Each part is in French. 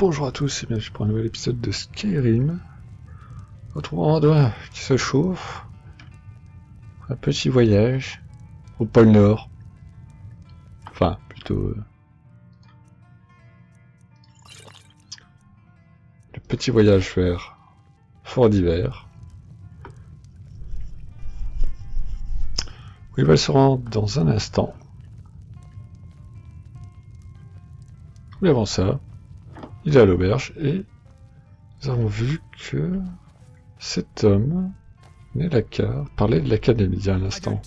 Bonjour à tous et bienvenue pour un nouvel épisode de Skyrim. Retrouvons un doigt qui se chauffe. Un petit voyage au pôle Nord. Enfin, plutôt... le petit voyage vers Fort d'hiver. Où il va se rendre dans un instant. Mais avant ça, il est à l'auberge et nous avons vu que cet homme, Nelaka, parlait de l'académie à l'instant.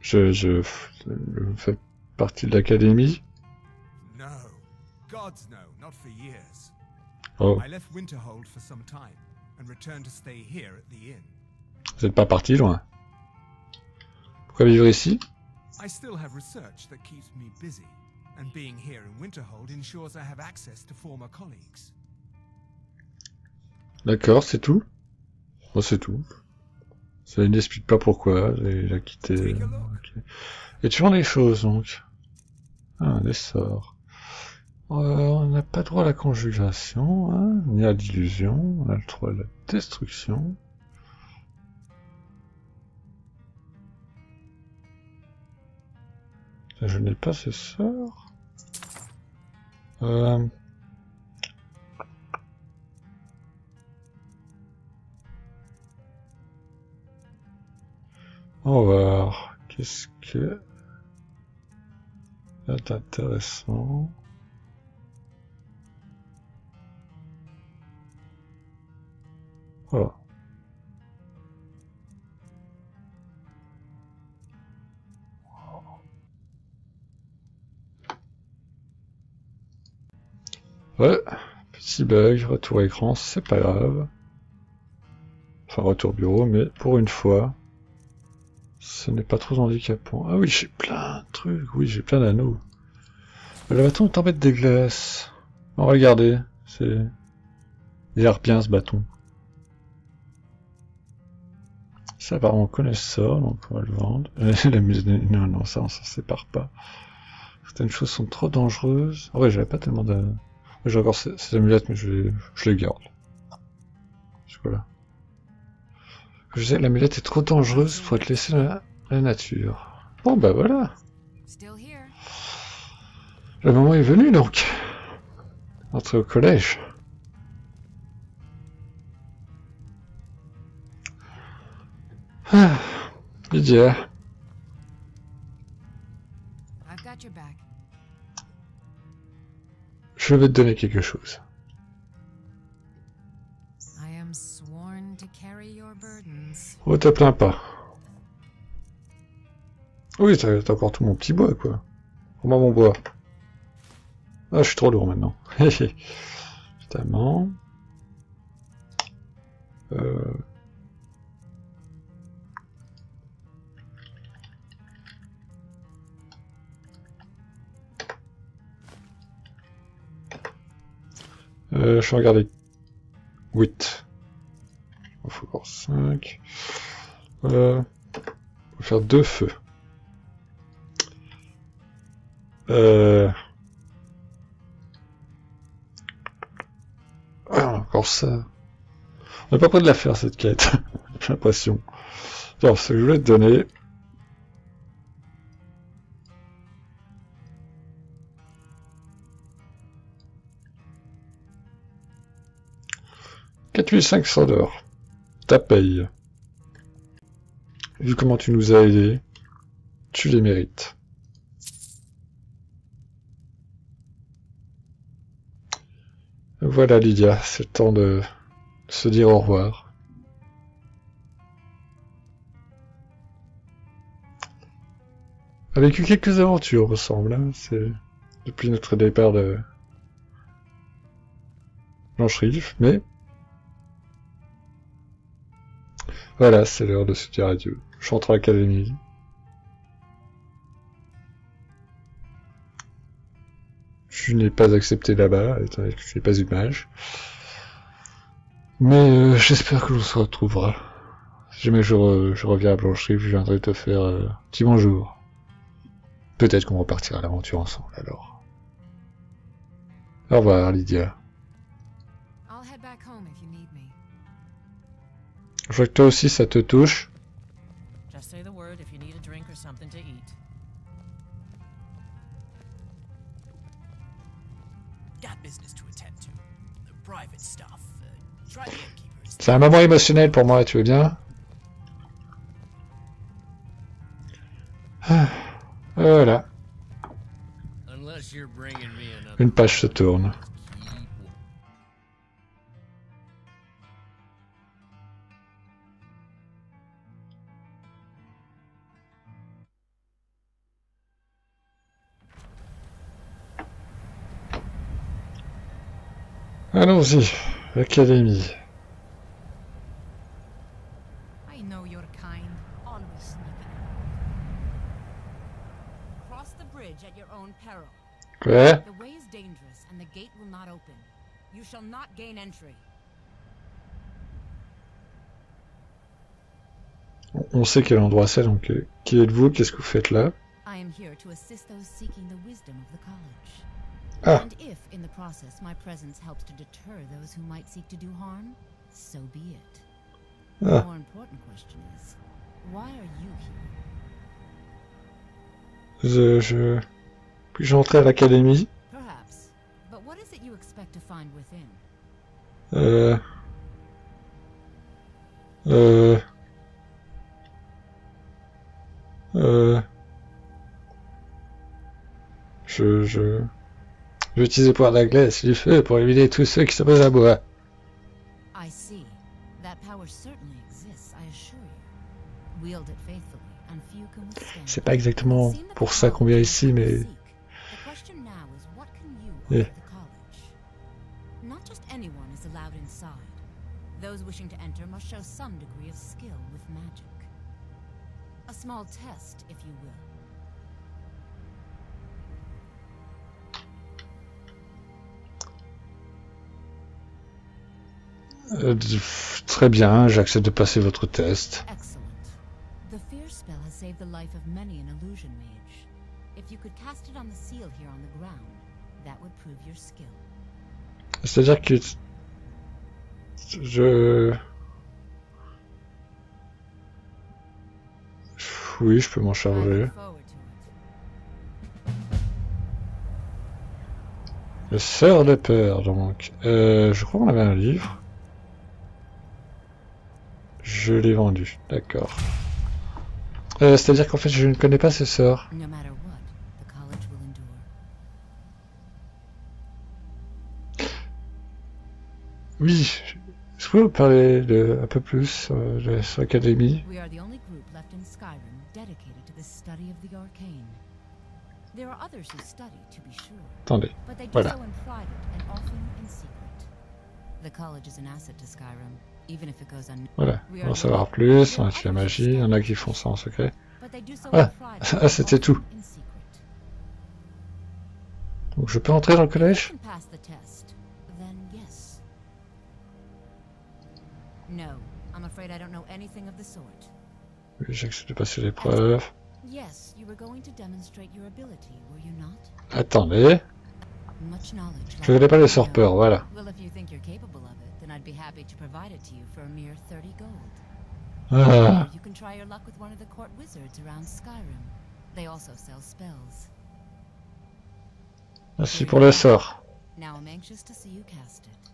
Je fais partie de l'académie. Oh. Vous n'êtes pas parti loin. Pourquoi vivre ici? I still have research that keeps me busy, and being here in Winterhold ensures I have access to former colleagues. D'accord, c'est tout. Oh, c'est tout. Ça n'explique pas pourquoi il a quitté. Okay. Et tu vends des choses donc. Ah, des sorts. On n'a pas droit à la conjuration, hein, ni à l'illusion. On a le droit à la destruction. Je n'ai pas ce sort. On va voir. Qu'est-ce que... c'est intéressant. Voilà. Ouais, petit bug, retour écran, c'est pas grave. Enfin, retour bureau, mais pour une fois, ce n'est pas trop handicapant. Ah oui, j'ai plein de trucs, oui, j'ai plein d'anneaux. Le bâton est en bête des glaces. Bon, regardez, c'est... il a l'air bien ce bâton. Ça, apparemment, on connaît ça, donc on va le vendre. La musique... non, ça, on s'en sépare pas. Certaines choses sont trop dangereuses. Ah ouais, j'avais pas tellement de... J'ai encore ces amulettes, mais je les garde. Voilà. Je disais, l'amulette est trop dangereuse pour être laissée dans la nature. Bon, bah voilà. Le moment est venu, donc. Entrer au collège. Ah, Lydia. Je vais te donner quelque chose. Oh, te plains pas. Oui, t'as encore tout mon petit bois, quoi. Comment mon bois? Ah, je suis trop lourd maintenant. Évidemment. Je vais regarder 8. Il faut encore 5. On va faire 2 feux. Ah, encore ça. On n'est pas près de la faire cette quête. J'ai l'impression. Alors, ce que je voulais te donner. $4500. Ta paye. Vu comment tu nous as aidés, tu les mérites. Voilà Lydia, c'est le temps de se dire au revoir. On a vécu quelques aventures, ressemble, hein. C'est depuis notre départ de Blanche-Rive, mais voilà, c'est l'heure de se dire adieu. Je rentre à l'académie. Je n'ai pas accepté là-bas, étant donné que je n'ai pas eu de mage. Mais j'espère que l'on se retrouvera. Si jamais je reviens à Blanche-Rive, je viendrai te faire un petit bonjour. Peut-être qu'on repartira à l'aventure ensemble alors. Au revoir Lydia. Je vois que toi aussi ça te touche. Just say the word if you need a drink or something to eat. Got business to attend to. The private stuff. Try the innkeepers. C'est un moment émotionnel pour moi, tu veux bien? Ah, voilà. Unless you're bringing me another. Une page se tourne. Allons-y, l'académie. I know your kind, always sneaking. Cross the bridge at your own peril. Ouais. The way is dangerous and the gate will not open. You shall not gain entry. On sait quel endroit c'est, donc qui êtes-vous? Qu'est-ce que vous faites là? I am here to assist those seeking the wisdom of the college. Ah. And if, in the process, my presence helps to deter those who might seek to do harm, so be it. Ah. The more important question is, why are you here? Puis-je entrer à l'académie? Perhaps, but what is it you expect to find within? Je vais utiliser le pouvoir de la glace et du feu pour éliminer tous ceux qui s'opposent à moi. I see. That power certainly exists, I assure you. Wield it faithfully, and few can withstand. C'est pas exactement pour ça qu'on vient ici, mais... The question now is what can you offer the college? Not just anyone is allowed inside. Those wishing to enter must show some degree of skill with magic. A small test, if you will. Très bien, j'accepte de passer votre test. Excellent. The fear spell has saved the life of many an illusion mage. If you could cast it on the seal here on the ground, that would prove your skill. C'est-à-dire que... Oui, je peux m'en charger. Le sœur de peur, donc. Je crois qu'on avait un livre. Je l'ai vendu, d'accord. C'est-à-dire qu'en fait je ne connais pas ces sœurs. Oui, est-ce que vous parlez un peu plus sur l'académie? Attendez, voilà. Voilà, on va en savoir plus, on a tué la magie, il y en a qui font ça en secret. Ah, c'était tout. Donc je peux entrer dans le collège? Oui, j'accepte de passer l'épreuve. Attendez. Je ne connais pas les sorts peur, voilà. I'd be happy to provide it to you for a mere 30 gold. Ah. You can try your luck with one of the court wizards around Skyrim. They also sell spells. Merci pour le sort. Now I'm anxious to see you cast it.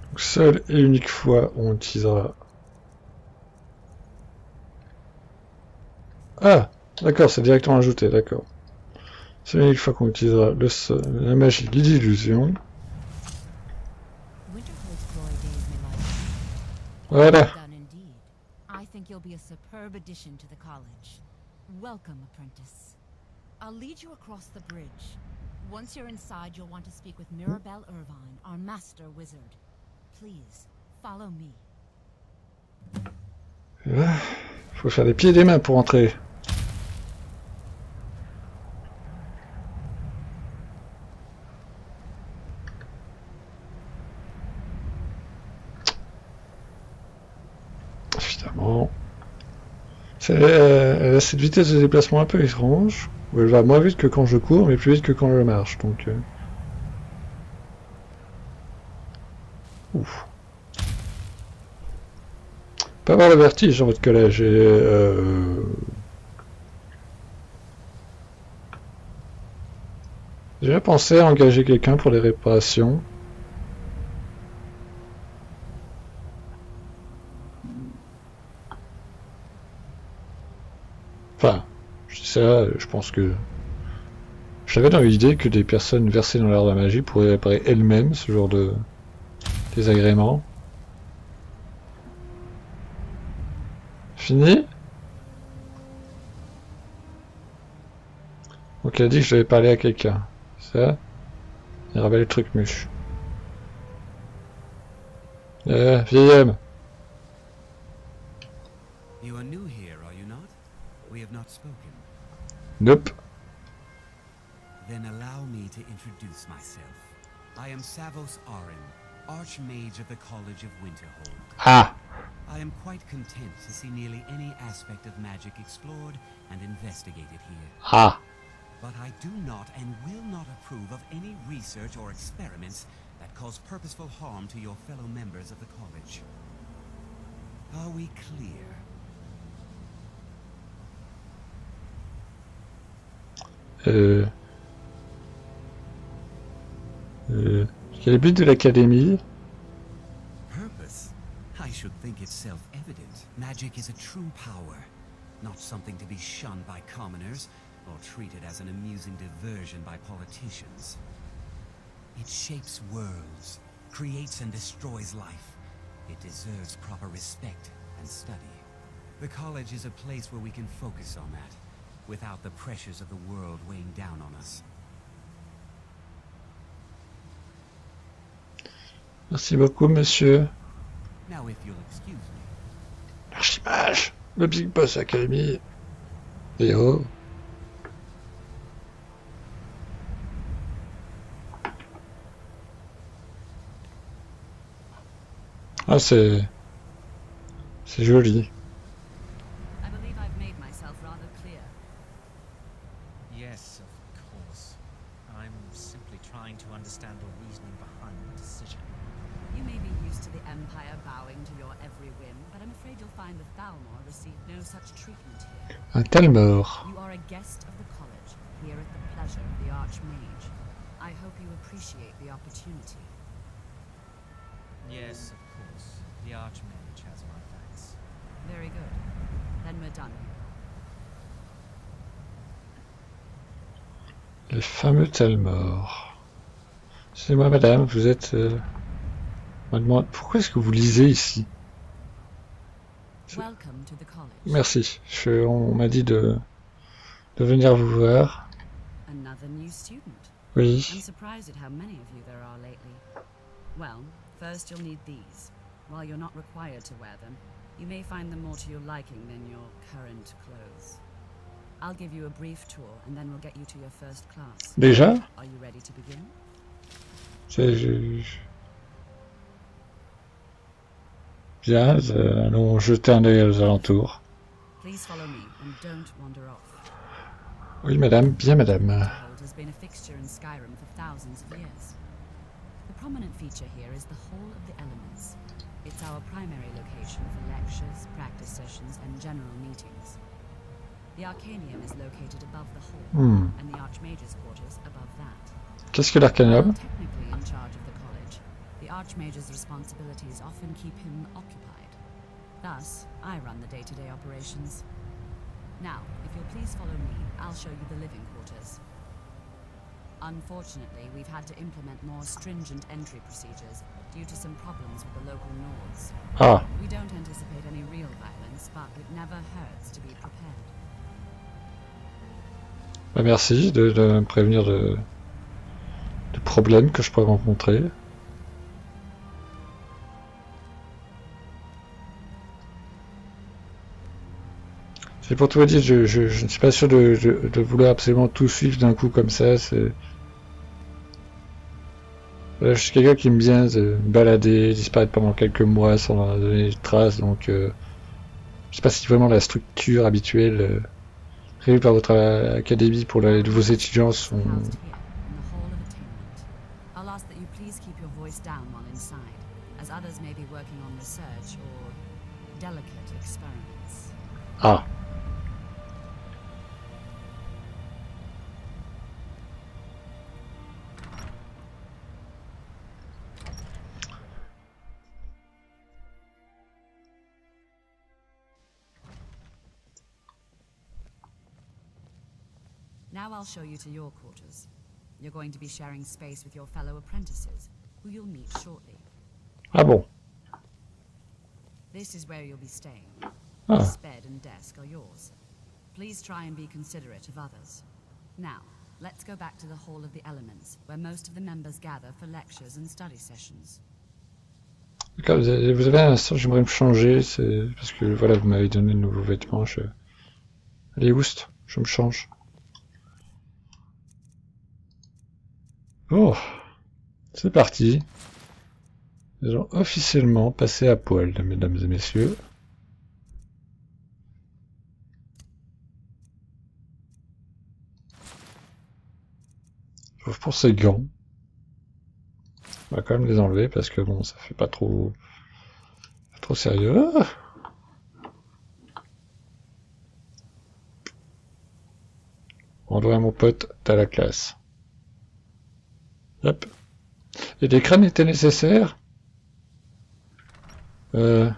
Donc, seule et unique fois on utilisera. Ah, d'accord, c'est directement ajouté, d'accord. C'est l'unique fois qu'on utilisera la magie de l'illusion. Voilà. I think you'll be a superb addition to the college. Welcome, apprentice. I'll lead you across the bridge. Once you're inside, you'll want to speak with Mirabelle Irvine, our master wizard. Please, follow me. Faut faire des pieds et des mains pour entrer. Évidemment. Elle a cette vitesse de déplacement un peu étrange. où elle va moins vite que quand je cours, mais plus vite que quand je marche, donc... Ouf. Pas avoir le vertige dans votre collège, et... J'ai déjà pensé à engager quelqu'un pour les réparations. Enfin, je dis ça, je pense que... J'avais dans l'idée que des personnes versées dans l'art de la magie pourraient réparer elles-mêmes ce genre de désagréments. Fini? Donc il a dit que je devais parler à quelqu'un. Ça? Il rappelle le truc mûche. Vieil homme. You are new here, are you not? We have not spoken. Nope. Then allow me to introduce myself. I am Savos Arin, Archmage of the College of Winterhold. Ah! I am quite content to see nearly any aspect of magic explored and investigated here. Ah! But I do not and will not approve of any research or experiments that cause purposeful harm to your fellow members of the college. Are we clear? Quel est le but de l'académie? Purpose? I should think it's self-evident. Magic is a true power, not something to be shunned by commoners or treated as an amusing diversion by politicians. It shapes worlds, creates and destroys life. It deserves proper respect and study. The college is a place where we can focus on that, without the pressures of the world weighing down on us. Merci beaucoup, monsieur. Now, if you'll excuse me. L'archimage, le Big Boss Academy. Et oh. Ah, c'est joli. I believe I've made myself rather clear. Yes, of course. I'm simply trying to understand the reasoning behind the decision. You may be used to the Empire bowing to your every whim, but I'm afraid you'll find the Thalmor receive no such treatment here. Un Talmor. You are a guest of the college, here at the pleasure of the Archmage. I hope you appreciate the opportunity. Yes, of course. The Archmage has my thanks. Very good. Then we're done. Le fameux Talmor. Excusez-moi, madame, vous êtes... on me demande, pourquoi est-ce que vous lisez ici? Welcome to the college. Merci. On m'a dit de venir vous voir. Another new student. Oui. I'm surprised at how many of you there are lately. Well, first you'll need these. While you're not required to wear them, you may find them more to your liking than your current clothes. I'll give you a brief tour and then we'll get you to your first class. Déjà? Are you ready to begin? Bien, allons jeter un œil aux alentours. Please follow me and don't wander off. Oui, madame, bien, madame. Winterhold has been a fixture in Skyrim for thousands of years. The prominent feature here is the Hall of the Elements. It's our primary location for lectures, practice sessions, and general meetings. The Arcanium is located above the hall, and the Archmage's quarters above that. Qu'est-ce que l'Arcanium? While technically in charge of the college, the Archmage's responsibilities often keep him occupied. Thus, I run the day-to-day operations. Now, if you'll please follow me, I'll show you the living quarters. Unfortunately, we've had to implement more stringent entry procedures due to some problems with the local Nords. Ah, We don't anticipate any real violence, but it never hurts to be prepared. bah merci de me prévenir de problèmes que je pourrais rencontrer. C'est pour tout vous dire, je ne suis pas sûr de vouloir absolument tout suivre d'un coup comme ça. Voilà, je suis quelqu'un qui aime bien se balader, disparaître pendant quelques mois sans donner de traces, donc je sais pas si vraiment la structure habituelle prévues par votre académie pour les nouveaux étudiants sont... Housed here, in the Hall of Attainment. I'll ask that you please keep your voice down while inside, as others may be working on research or delicate experiments. Ah. Now I'll show you to your quarters. You're going to be sharing space with your fellow apprentices, who you'll meet shortly. Ah bon. This is where you'll be staying. Ah. This bed and desk are yours. Please try and be considerate of others. Now, let's go back to the Hall of the Elements, where most of the members gather for lectures and study sessions. D'accord, vous avez un instant, j'aimerais me changer, c'est parce que voilà, vous m'avez donné de nouveaux vêtements. Allez, oust, je me change. Bon, c'est parti. Nous allons officiellement passer à poil, mesdames et messieurs. Sauf pour ces gants. On va quand même les enlever parce que bon, ça fait pas trop sérieux. Ah, on doit à mon pote, t'as la classe. Hop. Et des crânes étaient nécessaires. Bonjour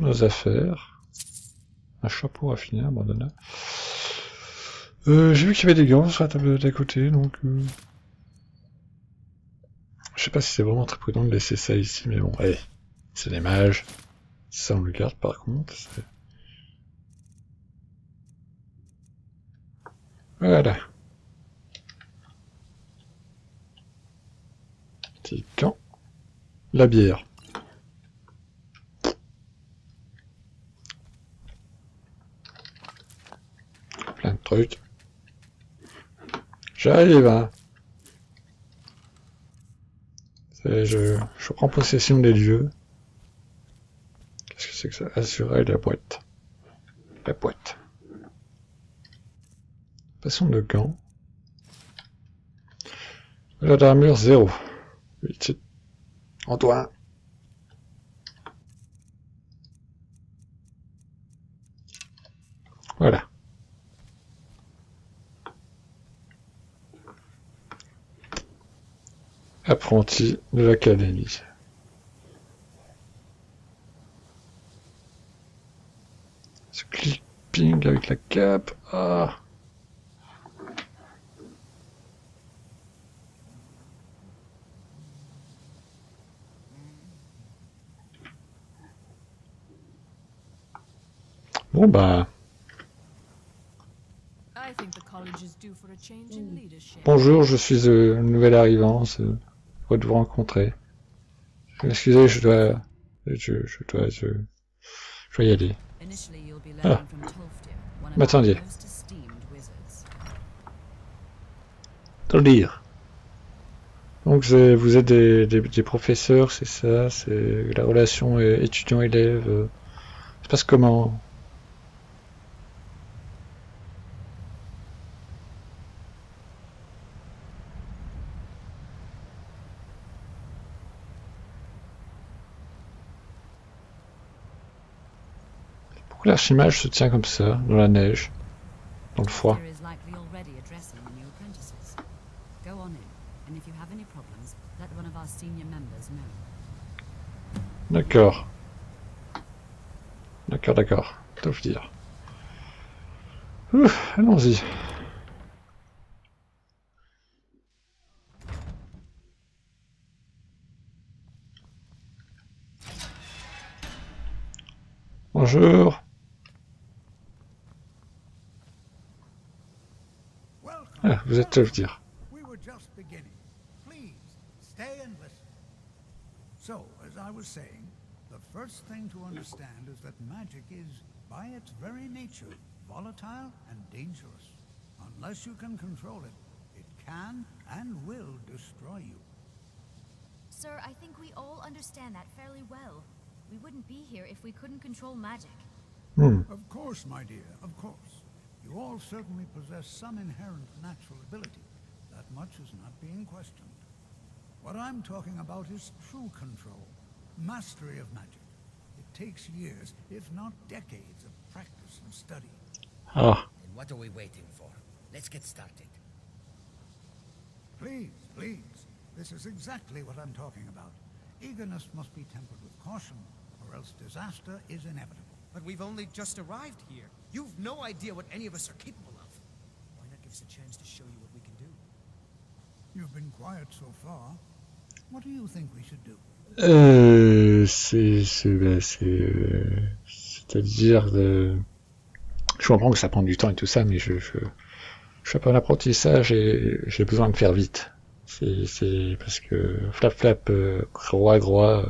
nos affaires. Un chapeau raffiné, abandonné. J'ai vu qu'il y avait des gants sur la table d'à côté, donc... Je sais pas si c'est vraiment très prudent de laisser ça ici, mais bon, allez. C'est des mages. Ça on le garde par contre. Voilà. Petit camp. La bière. Plein de trucs. J'arrive, hein. Je prends possession des lieux. Qu'est-ce que c'est que ça? Assurer la boîte. La boîte. Passons de gants. La d'armure 0. Antoine. Voilà. Apprenti de l'académie. Ce clipping avec la cape. Ah. Bon bah. Bonjour, je suis le nouvel arrivant. Heureux de vous rencontrer. Excusez, je dois y aller. Ah. M'attendiez. Dans le lire. Donc vous êtes des professeurs, c'est ça, c'est la relation étudiant-élève. Ça se passe comment? L'archimage se tient comme ça, dans la neige, dans le froid. D'accord. D'accord. Ça veut dire. Allons-y. Bonjour. Ah, vous êtes, je veux dire. We were just beginning. Please, stay and listen. So, as I was saying, the first thing to understand is that magic is, by its very nature, volatile and dangerous. Unless you can control it, it can and will destroy you. Sir, I think we all understand that fairly well. We wouldn't be here if we couldn't control magic. Of course, my dear, of course. You all certainly possess some inherent natural ability. That much is not being questioned. What I'm talking about is true control, mastery of magic. It takes years, if not decades, of practice and study. Ah. And what are we waiting for? Let's get started. Please, please. This is exactly what I'm talking about. Eagerness must be tempered with caution, or else disaster is inevitable. But we've only just arrived here. You've no idea what any of us are capable of. Why not give us a chance to show you what we can do? You've been quiet so far. What do you think we should do? C'est-à-dire je comprends que ça prend du temps et tout ça, mais je suis pas en apprentissage et j'ai besoin de faire vite. C'est parce que flap groa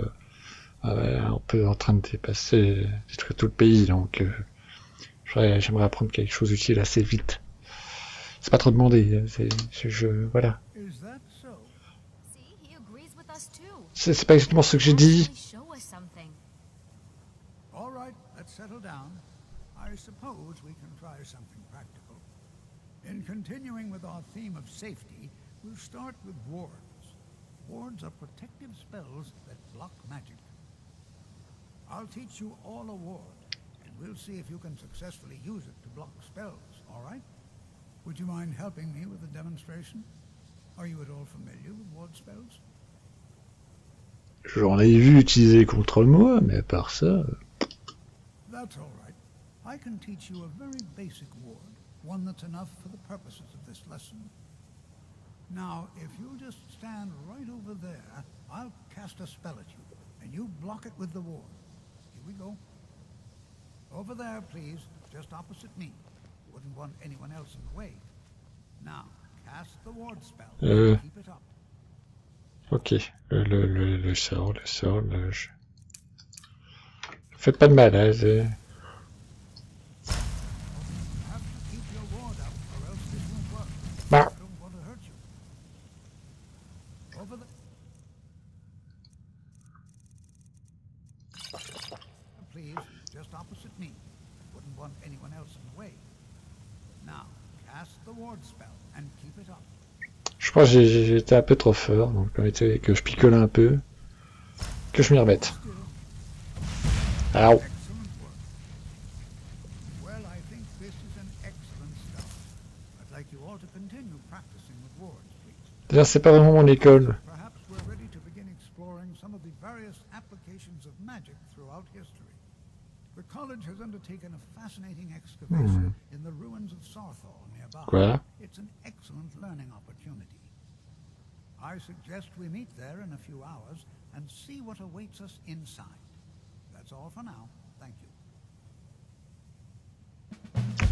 on peut en train de détruire tout le pays, donc j'aimerais apprendre quelque chose d'utile assez vite. C'est pas trop demandé, voilà. C'est pas exactement ce que j'ai dit. All right, let's settle down. I suppose we can try something practical. In continuing with our theme of safety, we'll start with wards. Wards are protective spells that block magic. I'll teach you all a ward, and we'll see if you can successfully use it to block spells, all right? Would you mind helping me with the demonstration? Are you at all familiar with ward spells? J'en ai vu utiliser contre moi, mais à part ça... That's all right. I can teach you a very basic ward, one that's enough for the purposes of this lesson. Now, if you'll just stand right over there, I'll cast a spell at you, and you block it with the ward. Here we go. Over there, please, just opposite me. Wouldn't want anyone else in the way. Now, cast the ward spell. Keep it up. Ok, le sort, Faites pas de mal, hein, c'est... Bah. Please, just opposite me. Wouldn't want anyone else in the way. Now, cast the ward spell and keep it up. Je crois que j'ai été un peu trop fort, donc permettez que je picole un peu, que je m'y remette. Ow. D'ailleurs, c'est pas vraiment mon école. Quoi? I suggest we meet there in a few hours and see what awaits us inside. That's all for now. Thank you.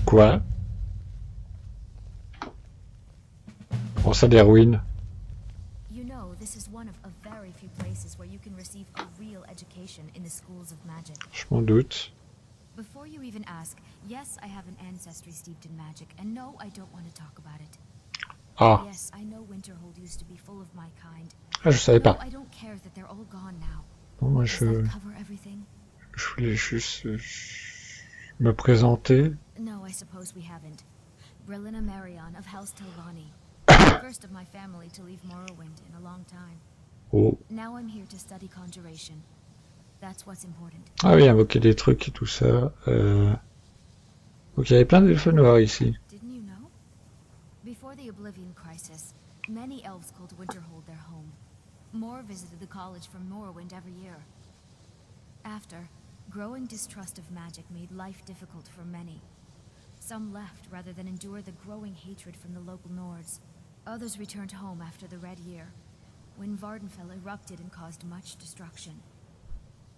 Quoi? On ça des ruines. You know, this is one of a very few places where you can receive a real education in the schools of magic. Je m'en doute. Before you even ask, yes, I have an ancestry steeped in magic, and no, I don't want to talk about it. Ah. Yes, I know Winterhold used to be full of my kind. Ah, je savais pas. I don't care that they're all gone now. Bon, moi je voulais juste me présenter. No, I suppose we haven't. Brelina Marion of House Tilvani. First of my family to leave Morrowind in a long time. Oh. Now I'm here to study conjuration. That's what's important. Ah oui, invoquer des trucs et tout ça. Donc il y avait plein d'elfes noirs ici. Didn't you know? Before the Oblivion Crisis, many elves called Winterhold their home. More visited the college from Morrowind every year. After, growing distrust of magic made life difficult for many. Some left rather than endure the growing hatred from the local Nords. Others returned home after the Red Year, when Vardenfell erupted and caused much destruction.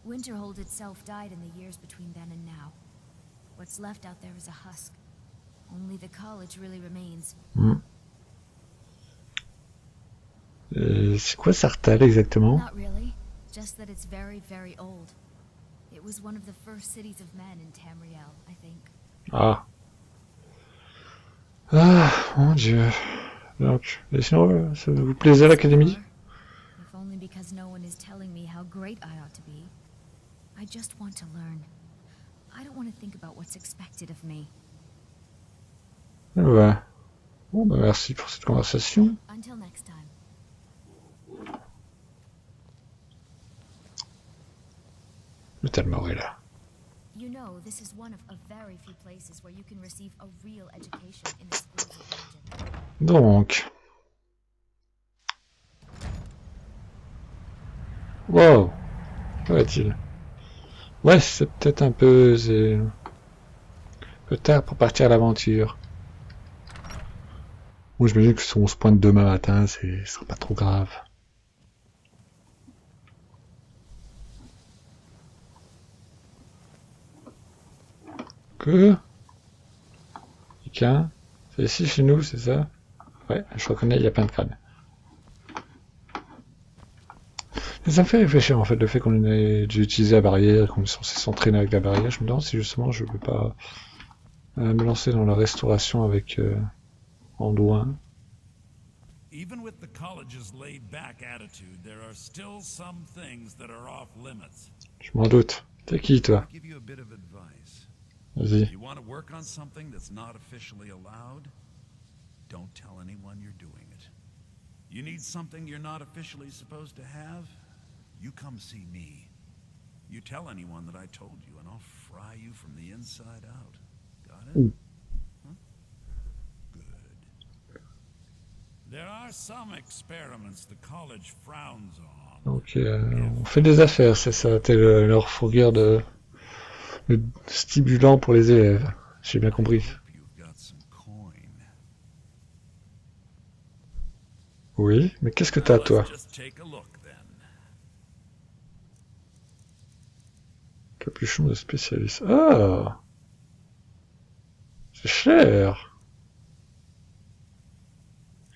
Winterhold itself died in the years between then and now. What's left out there is a husk. Only the college really remains. C'est quoi Sartal exactement? Not really, just that it's very, very old. It was one of the first cities of men in Tamriel, I think. Ah. Ah, mon Dieu. Donc, et sinon, ça vous plaisait l'académie? If only because no one is telling me how great I ought to be. I just want to learn. I don't want to think about what's expected of me. Ouais. Bon, bah merci pour cette conversation. Until next time. Le Talmor est là. You know, this is one of a very few places where you can receive a real education in the schools of magic. Donc. Wow. Où va-t-il? Ouais, c'est peut-être un peu... tard pour partir à l'aventure. Bon, j'imagine que si on se pointe demain matin, ce sera pas trop grave. Que quelqu'un, c'est ici chez nous, c'est ça? Ouais, je reconnais, il y a plein de crânes. Ça me fait réfléchir en fait, le fait qu'on ait dû utiliser la barrière, qu'on est censé s'entraîner avec la barrière. Je me demande si justement je peux pas me lancer dans la restauration avec Anduin. Even with the college's laid-back attitude, there are still some things that are off limits. Je m'en doute. T'es qui toi? Give you a bit of advice. Vas-y. You want to work on something that's not officially allowed? Don't tell anyone you're doing it. You need something you're not officially supposed to have? You come see me. You tell anyone that I told you, and I'll fry you from the inside out. Got it? Huh? Good. There are some experiments the college frowns on. Donc on fait des affaires, c'est ça. T'es leur fourgueur de stimulant pour les élèves. J'ai bien compris. Oui, mais qu'est-ce que t'as toi? Capuchon de spécialiste. Ah, c'est cher.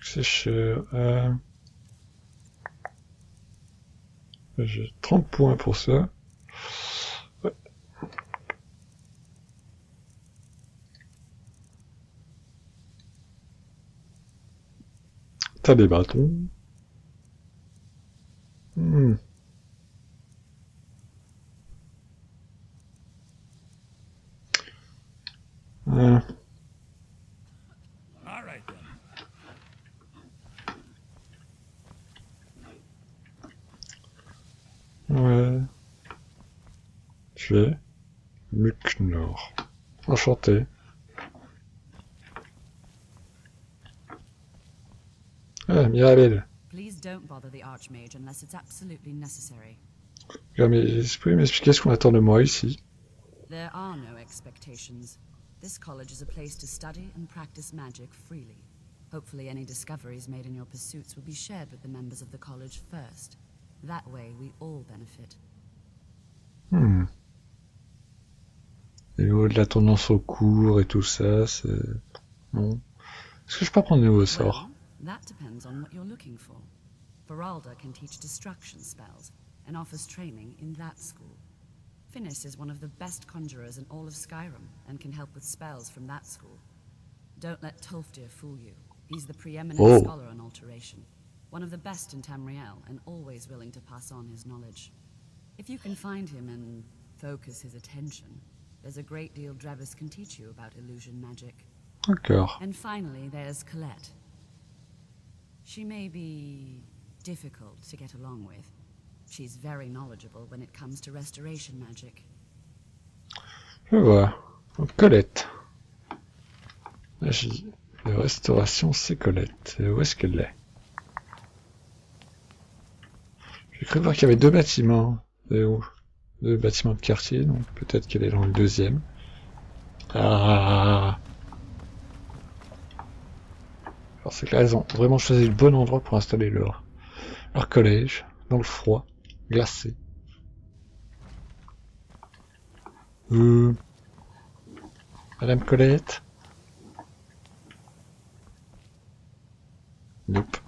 C'est cher. J'ai 30 points pour ça. Ouais. T'as des bâtons. Ouais. Tu es Muknor. Enchanté. Ah, Mirabelle. Please don't bother the Archmage unless it's absolutely necessary. Mais vous pouvez m'expliquer ce qu'on attend de moi ici? There are no expectations. This college is a place to study and practice magic freely. Hopefully any discoveries made in your pursuits will be shared with the members of the college first. That way we all benefit. Et au de la tendance au cours et tout ça, c'est... Bon. Est-ce que je peux prendre des nouveaux sorts? That depends on what you're looking for. Feralda can teach destruction spells and offers training in that school. Finis is one of the best conjurers in all of Skyrim and can help with spells from that school. Don't let Tolfdir fool you. He's the preeminent scholar on alteration. One of the best in Tamriel and always willing to pass on his knowledge. If you can find him and focus his attention, there's a great deal Drevis can teach you about illusion magic. D'accord. And finally, there's Colette. She may be difficult to get along with. She's very knowledgeable when it comes to restoration magic. Je vois. Donc, Colette. Magie de restauration, c'est Colette. Et où est-ce qu'elle est? J'ai cru voir qu'il y avait deux bâtiments. Et où? Deux bâtiments de quartier, donc peut-être qu'elle est dans le deuxième. Ah. Alors c'est que là, elles ont vraiment choisi le bon endroit pour installer leur collège, dans le froid, glacé. Madame Colette? Nope.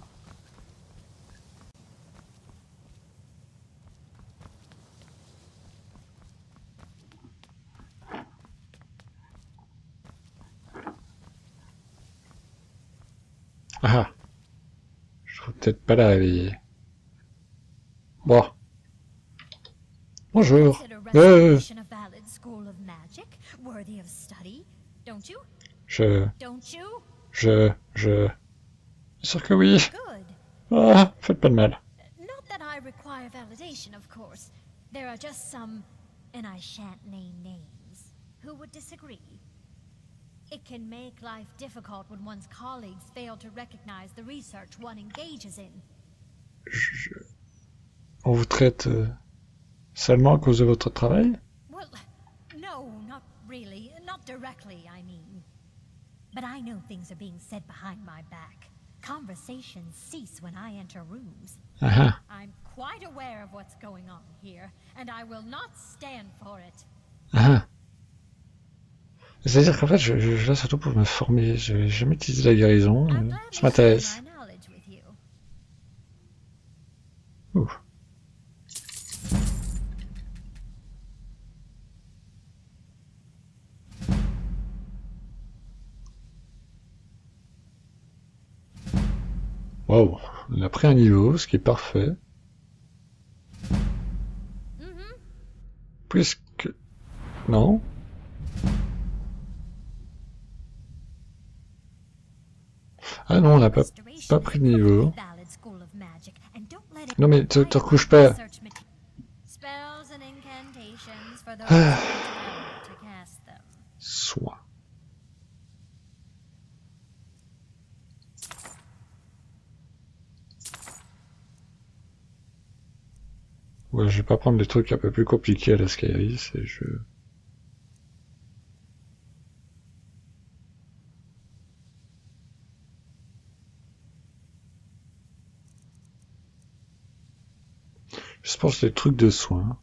Ah, je trouve peut-être pas la réveiller. Bon. Bonjour. Don't you? Bien sûr que oui. Good. Ah, faites pas de mal. Not that I require validation, of course. There are just some, and I shan't name names, who would disagree. It can make life difficult when one's colleagues fail to recognize the research one engages in. On vous traite seulement à cause de votre travail? Well, no, not really. Not directly, I mean. But I know things are being said behind my back. Conversations cease when I enter rooms. I'm quite aware of what's going on here, and I will not stand for it. C'est-à-dire qu'en fait, je là surtout pour me former. Je n'ai jamais utilisé la guérison. Ça m'intéresse. Wow, on a pris un niveau, ce qui est parfait. Puisque... Non. Ah non, on n'a pas pris de niveau. Non mais te recouche pas. Soin. Ouais, je vais pas prendre des trucs un peu plus compliqués à la SkyRe, c'est je... Je pense les trucs de soins.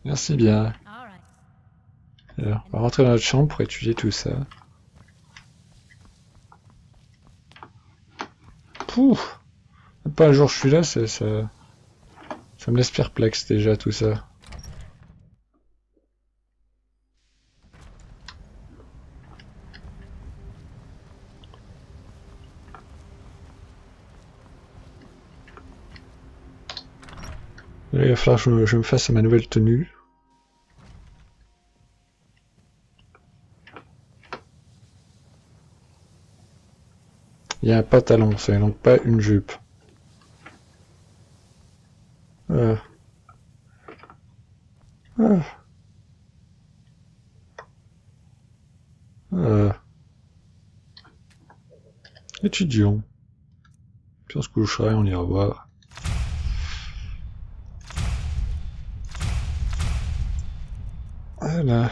Merci bien. Alors, on va rentrer dans notre chambre pour étudier tout ça. Pouf! Même pas un jour je suis là, ça me laisse perplexe déjà tout ça. Là, il va falloir que je me fasse ma nouvelle tenue. Il y a un pantalon, c'est donc pas une jupe. Étudions. Puis on se couchera et on ira voir. Voilà.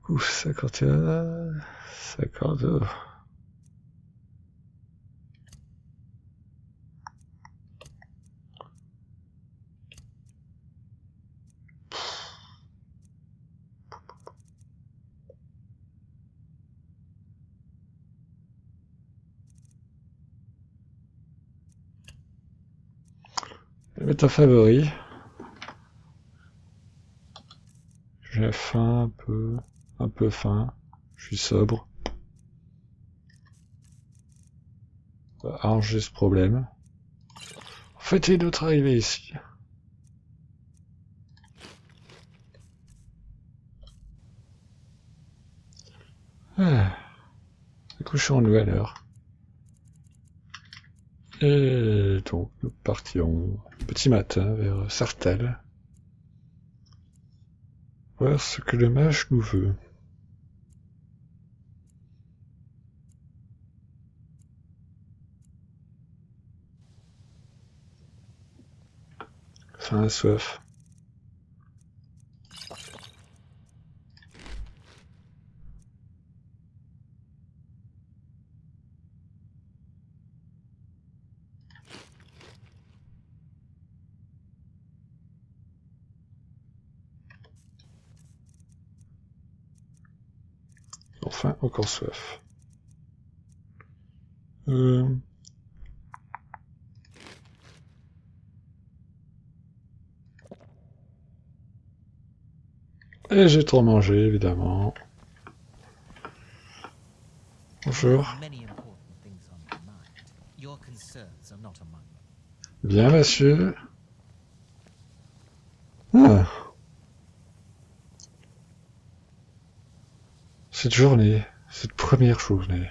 Ouf, 51, 52. Je vais mettre en favori. J'ai faim un peu faim. Je suis sobre. On va arranger ce problème. Fêter notre arrivée ici. Couchons-nous alors. Et donc nous partions petit matin vers Sartell. Voir ce que le mage nous veut. Faim et soif. Enfin, encore soif. Et j'ai trop mangé, évidemment. Bonjour. Bien, monsieur. Ah. Cette journée, cette première journée.